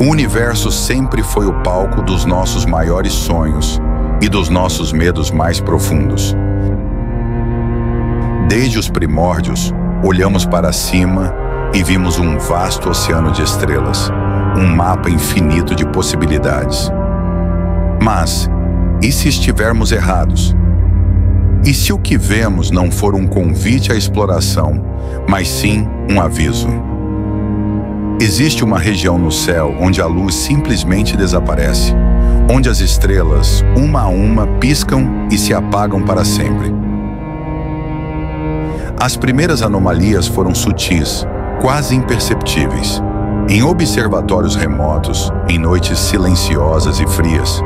O universo sempre foi o palco dos nossos maiores sonhos e dos nossos medos mais profundos. Desde os primórdios, olhamos para cima e vimos um vasto oceano de estrelas, um mapa infinito de possibilidades. Mas, e se estivermos errados? E se o que vemos não for um convite à exploração, mas sim um aviso? Existe uma região no céu onde a luz simplesmente desaparece, onde as estrelas, uma a uma, piscam e se apagam para sempre. As primeiras anomalias foram sutis, quase imperceptíveis. Em observatórios remotos, em noites silenciosas e frias,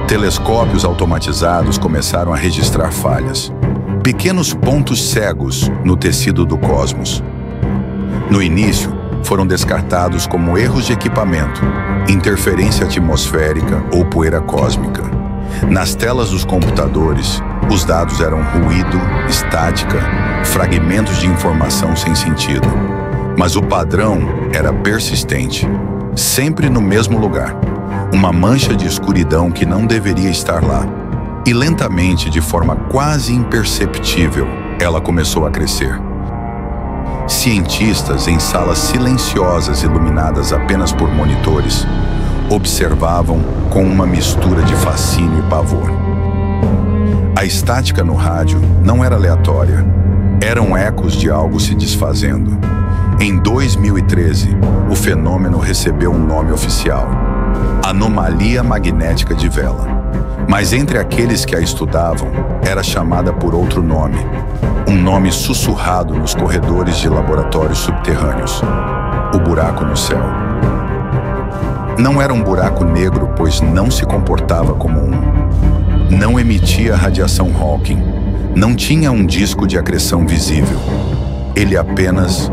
telescópios automatizados começaram a registrar falhas, pequenos pontos cegos no tecido do cosmos. No início, foram descartados como erros de equipamento, interferência atmosférica ou poeira cósmica. Nas telas dos computadores, os dados eram ruído, estática, fragmentos de informação sem sentido. Mas o padrão era persistente, sempre no mesmo lugar. Uma mancha de escuridão que não deveria estar lá. E lentamente, de forma quase imperceptível, ela começou a crescer. Cientistas, em salas silenciosas iluminadas apenas por monitores, observavam com uma mistura de fascínio e pavor. A estática no rádio não era aleatória, eram ecos de algo se desfazendo. Em 2013, o fenômeno recebeu um nome oficial: Anomalia Magnética de Vela. Mas entre aqueles que a estudavam, era chamada por outro nome, um nome sussurrado nos corredores de laboratórios subterrâneos: o buraco no céu. Não era um buraco negro, pois não se comportava como um. Não emitia radiação Hawking, não tinha um disco de acreção visível. Ele apenas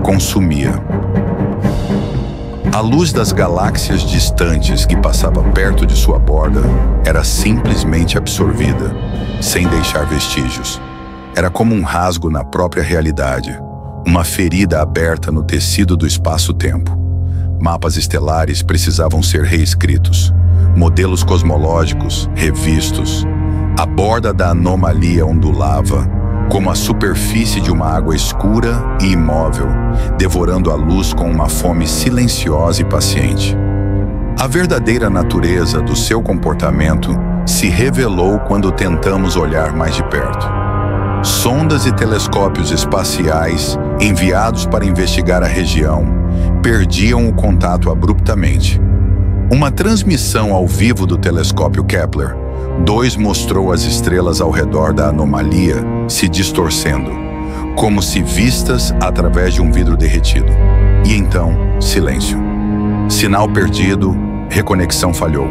consumia. A luz das galáxias distantes que passava perto de sua borda era simplesmente absorvida, sem deixar vestígios. Era como um rasgo na própria realidade, uma ferida aberta no tecido do espaço-tempo. Mapas estelares precisavam ser reescritos, modelos cosmológicos revistos. A borda da anomalia ondulava, como a superfície de uma água escura e imóvel, devorando a luz com uma fome silenciosa e paciente. A verdadeira natureza do seu comportamento se revelou quando tentamos olhar mais de perto. Sondas e telescópios espaciais, enviados para investigar a região, perdiam o contato abruptamente. Uma transmissão ao vivo do telescópio Kepler-2 mostrou as estrelas ao redor da anomalia se distorcendo, como se vistas através de um vidro derretido. E então, silêncio. Sinal perdido, reconexão falhou.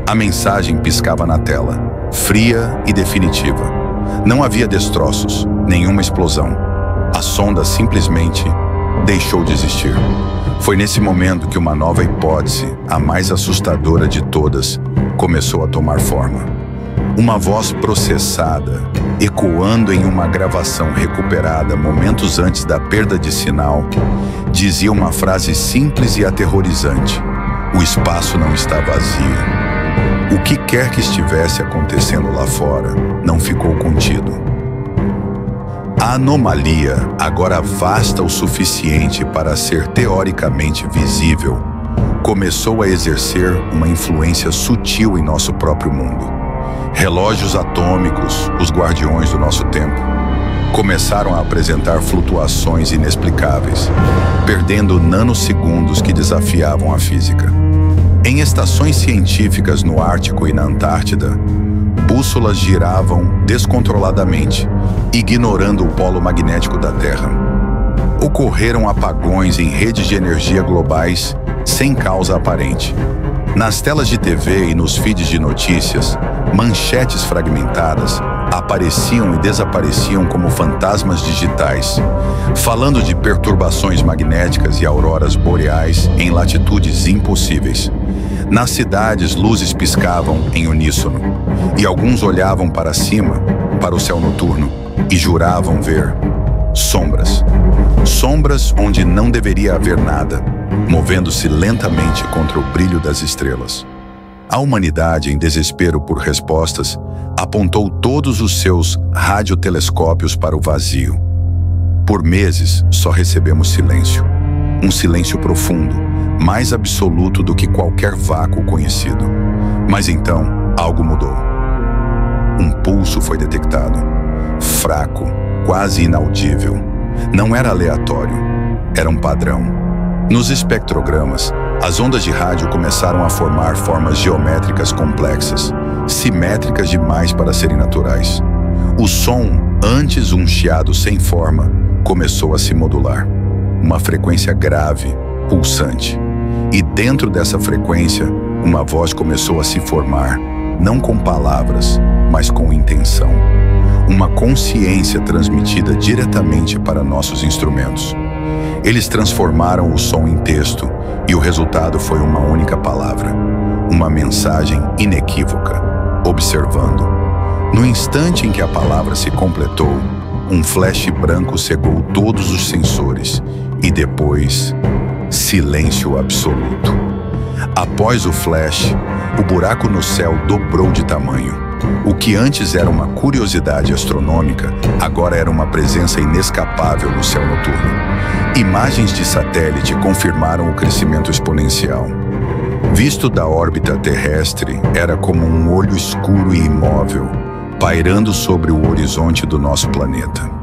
A mensagem piscava na tela, fria e definitiva. Não havia destroços, nenhuma explosão. A sonda simplesmente deixou de existir. Foi nesse momento que uma nova hipótese, a mais assustadora de todas, começou a tomar forma. Uma voz processada, ecoando em uma gravação recuperada momentos antes da perda de sinal, dizia uma frase simples e aterrorizante: o espaço não está vazio. O que quer que estivesse acontecendo lá fora não ficou contido. A anomalia, agora vasta o suficiente para ser teoricamente visível, começou a exercer uma influência sutil em nosso próprio mundo. Relógios atômicos, os guardiões do nosso tempo, começaram a apresentar flutuações inexplicáveis, perdendo nanosegundos que desafiavam a física. Em estações científicas no Ártico e na Antártida, bússolas giravam descontroladamente, ignorando o polo magnético da Terra. Ocorreram apagões em redes de energia globais sem causa aparente. Nas telas de TV e nos feeds de notícias, manchetes fragmentadas apareciam e desapareciam como fantasmas digitais, falando de perturbações magnéticas e auroras boreais em latitudes impossíveis. Nas cidades, luzes piscavam em uníssono, e alguns olhavam para cima, para o céu noturno, e juravam ver Sombras. Sombras onde não deveria haver nada, movendo-se lentamente contra o brilho das estrelas. A humanidade, em desespero por respostas, apontou todos os seus radiotelescópios para o vazio. Por meses, só recebemos silêncio. Um silêncio profundo, mais absoluto do que qualquer vácuo conhecido. Mas então, algo mudou. Um pulso foi detectado. Fraco, quase inaudível. Não era aleatório, era um padrão. Nos espectrogramas, as ondas de rádio começaram a formar formas geométricas complexas, simétricas demais para serem naturais. O som, antes um chiado sem forma, começou a se modular. Uma frequência grave, pulsante. E dentro dessa frequência, uma voz começou a se formar, não com palavras, mas com intenção. Uma consciência transmitida diretamente para nossos instrumentos. Eles transformaram o som em texto e o resultado foi uma única palavra, uma mensagem inequívoca, observando. No instante em que a palavra se completou, um flash branco cegou todos os sensores e depois, silêncio absoluto. Após o flash, o buraco no céu dobrou de tamanho. O que antes era uma curiosidade astronômica, agora era uma presença inescapável no céu noturno. Imagens de satélite confirmaram o crescimento exponencial. Visto da órbita terrestre, era como um olho escuro e imóvel, pairando sobre o horizonte do nosso planeta.